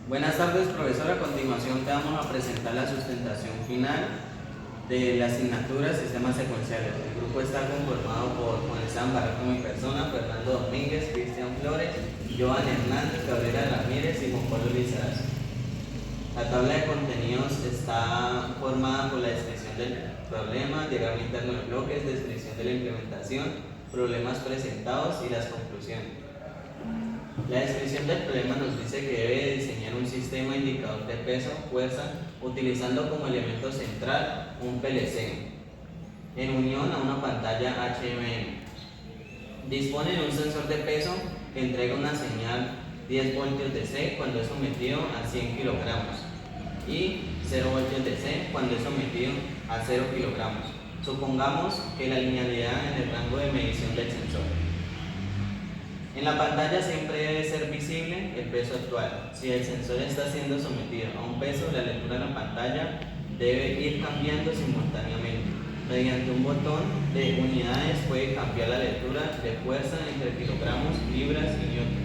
Buenas tardes, profesor. A continuación te vamos a presentar la sustentación final de la asignatura Sistemas Secuenciales. El grupo está conformado por Juan Esteban Barranco, mi persona, Fernando Domínguez, Cristian Flores, Joan Hernández, Gabriela Ramírez y Juan Pablo Lizarazo. La tabla de contenidos está formada por la descripción del problema, diagrama interno de bloques, descripción de la implementación, problemas presentados y las conclusiones. La descripción del problema nos dice que debe diseñar un sistema indicador de peso, fuerza, utilizando como elemento central un PLC, en unión a una pantalla HMI. Dispone de un sensor de peso que entrega una señal 10 voltios DC cuando es sometido a 100 kilogramos y 0 voltios DC cuando es sometido a 0 kilogramos. Supongamos que la linealidad en el rango de medición del sensor. En la pantalla siempre debe ser visible el peso actual. Si el sensor está siendo sometido a un peso, la lectura de la pantalla debe ir cambiando simultáneamente. Mediante un botón de unidades puede cambiar la lectura de fuerza entre kilogramos, libras y newton.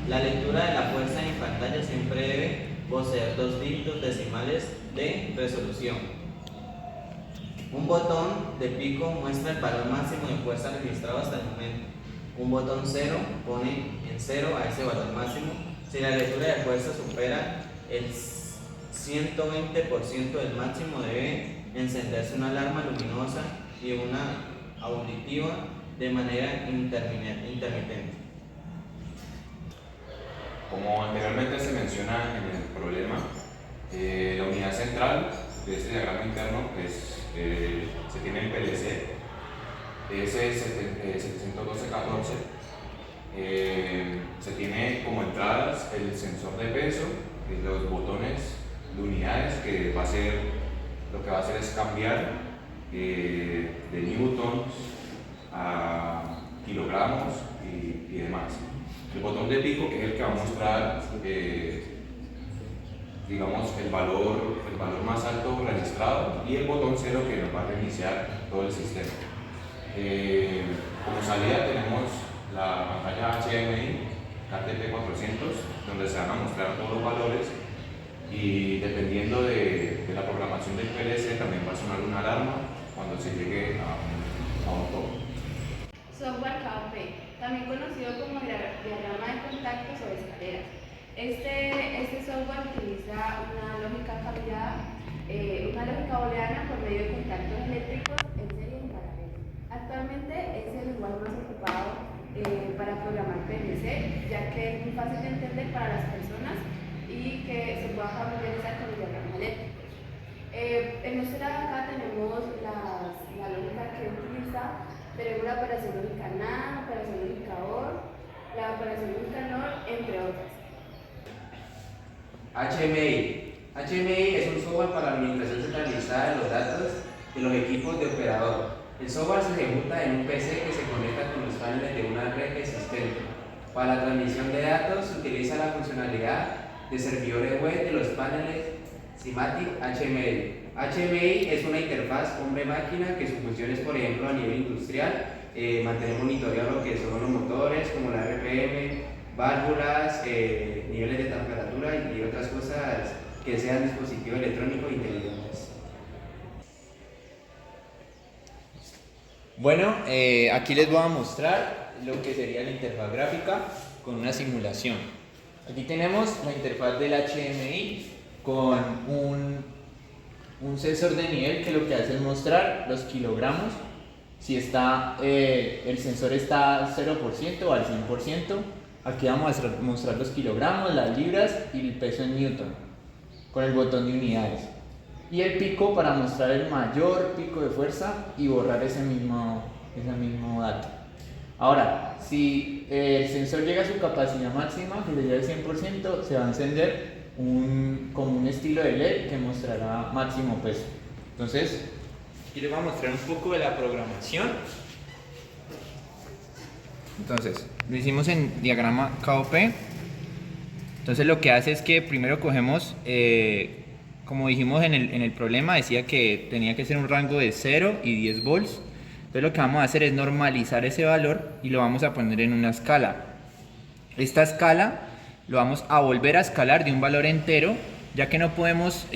La lectura de la fuerza en pantalla siempre debe poseer 2 dígitos decimales de resolución. Un botón de pico muestra el valor máximo de fuerza registrado hasta el momento. Un botón 0 pone en 0 a ese valor máximo. Si la lectura de fuerza supera el 120% del máximo, debe encenderse una alarma luminosa y una auditiva de manera intermitente. Como anteriormente se menciona en el problema, la unidad central de este diagrama interno se tiene el PLC S71214. Se tiene como entradas el sensor de peso, los botones de unidades, que lo que va a hacer es cambiar de newtons a kilogramos y demás. El botón de pico, que es el que va a mostrar digamos el valor más alto registrado, y el botón 0, que nos va a reiniciar todo el sistema. Como salida tenemos la pantalla HMI KTP400, donde se van a mostrar todos los valores, y dependiendo de la programación del PLC también va a sonar una alarma cuando se llegue a un tope. Software KOP, también conocido como diagrama de contactos o escaleras. Este software utiliza una lógica booleana por medio de contactos eléctricos en serie y en paralelo. Actualmente es el lenguaje más ocupado para programar PLC, ya que es muy fácil de entender para las personas y que se pueda familiarizar con los diagramas eléctricos. En este lado acá tenemos la lógica que utiliza. Tenemos la operación lógica NAND, operación lógica OR, la operación lógica NOR, entre otras. HMI. HMI es un software para la administración centralizada de los datos de los equipos de operador. El software se ejecuta en un PC que se conecta con los paneles de una red existente. Para la transmisión de datos se utiliza la funcionalidad de servidores web de los paneles Simatic HMI. HMI es una interfaz hombre-máquina que su función es, por ejemplo, a nivel industrial, mantener monitoreado lo que son los motores, como la RPM, válvulas, niveles de temperatura y otras cosas que sean dispositivos electrónicos inteligentes. Bueno, aquí les voy a mostrar lo que sería la interfaz gráfica con una simulación. Aquí tenemos la interfaz del HMI con un sensor de nivel que lo que hace es mostrar los kilogramos, si el sensor está al 0% o al 100%. Aquí vamos a mostrar los kilogramos, las libras y el peso en newton con el botón de unidades, y el pico para mostrar el mayor pico de fuerza y borrar ese mismo dato. Ahora, si el sensor llega a su capacidad máxima, que sería el 100%, se va a encender como un estilo de LED que mostrará máximo peso. Entonces, aquí les voy a mostrar un poco de la programación. Entonces, lo hicimos en diagrama KOP. Entonces lo que hace es que primero cogemos, como dijimos en el problema, decía que tenía que ser un rango de 0 y 10 volts. Entonces lo que vamos a hacer es normalizar ese valor y lo vamos a poner en una escala. Esta escala lo vamos a volver a escalar de un valor entero, ya que no podemos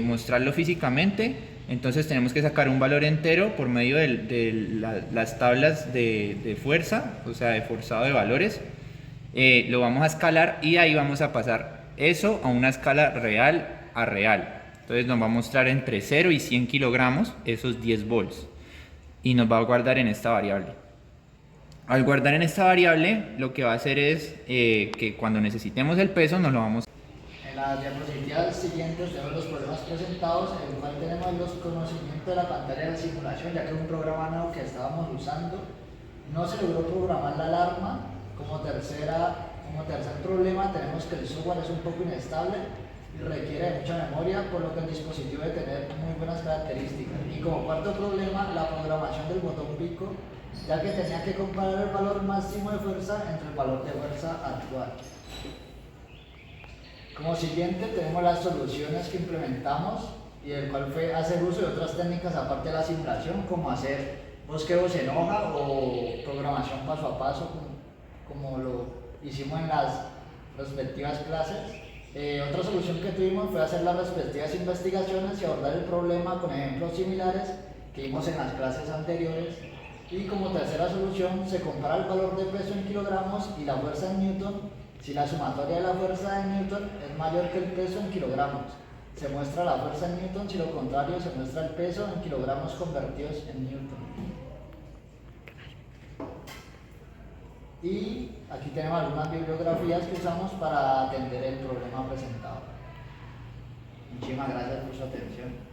mostrarlo físicamente. Entonces tenemos que sacar un valor entero por medio de las tablas de fuerza, o sea, de forzado de valores. Lo vamos a escalar y ahí vamos a pasar eso a una escala real a real. Entonces nos va a mostrar entre 0 y 100 kilogramos esos 10 volts y nos va a guardar en esta variable. Al guardar en esta variable, lo que va a hacer es que cuando necesitemos el peso nos lo vamos a... En las diapositivas siguientes tenemos los problemas presentados, en el cual tenemos los conocimientos de la pantalla de la simulación, ya que es un programa nuevo que estábamos usando. No se logró programar la alarma. Como tercer problema tenemos que el software es un poco inestable y requiere de mucha memoria, por lo que el dispositivo debe tener muy buenas características. Y como cuarto problema, la programación del botón pico, ya que tenía que comparar el valor máximo de fuerza entre el valor de fuerza actual. Como siguiente tenemos las soluciones que implementamos, y el cual fue hacer uso de otras técnicas aparte de la simulación, como hacer bosqueo en hoja o programación paso a paso, como lo hicimos en las respectivas clases. Otra solución que tuvimos fue hacer las respectivas investigaciones y abordar el problema con ejemplos similares que vimos en las clases anteriores. Y como tercera solución, se compara el valor de peso en kilogramos y la fuerza en newton. Si la sumatoria de la fuerza en newton es mayor que el peso en kilogramos, se muestra la fuerza en newton, si lo contrario, se muestra el peso en kilogramos convertidos en newton. Y aquí tenemos algunas bibliografías que usamos para atender el problema presentado. Muchísimas gracias por su atención.